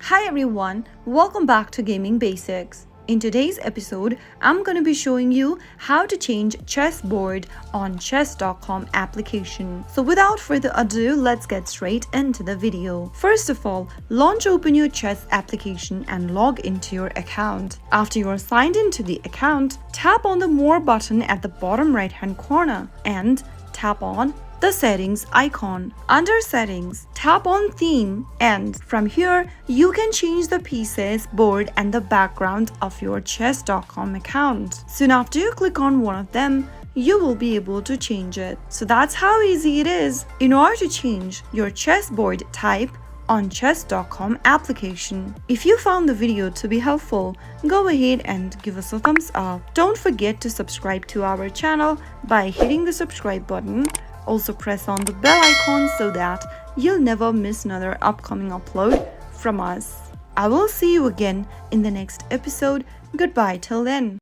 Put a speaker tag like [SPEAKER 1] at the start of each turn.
[SPEAKER 1] Hi everyone, welcome back to Gaming Basics. In today's episode, I'm going to be showing you how to change chessboard on chess.com application. So without further ado, let's get straight into the video. First of all, open your chess application and log into your account. After you are signed into the account, tap on the More button at the bottom right hand corner and tap on the settings icon. Under settings, tap on theme, and from here you can change the pieces, board and the background of your chess.com account. Soon after you click on one of them, you will be able to change it. So that's how easy it is. In order to change your chessboard type on chess.com application. If you found the video to be helpful, go ahead and give us a thumbs up. Don't forget to subscribe to our channel by hitting the subscribe button. Also press on the bell icon so that you'll never miss another upcoming upload from us. I will see you again in the next episode. Goodbye till then.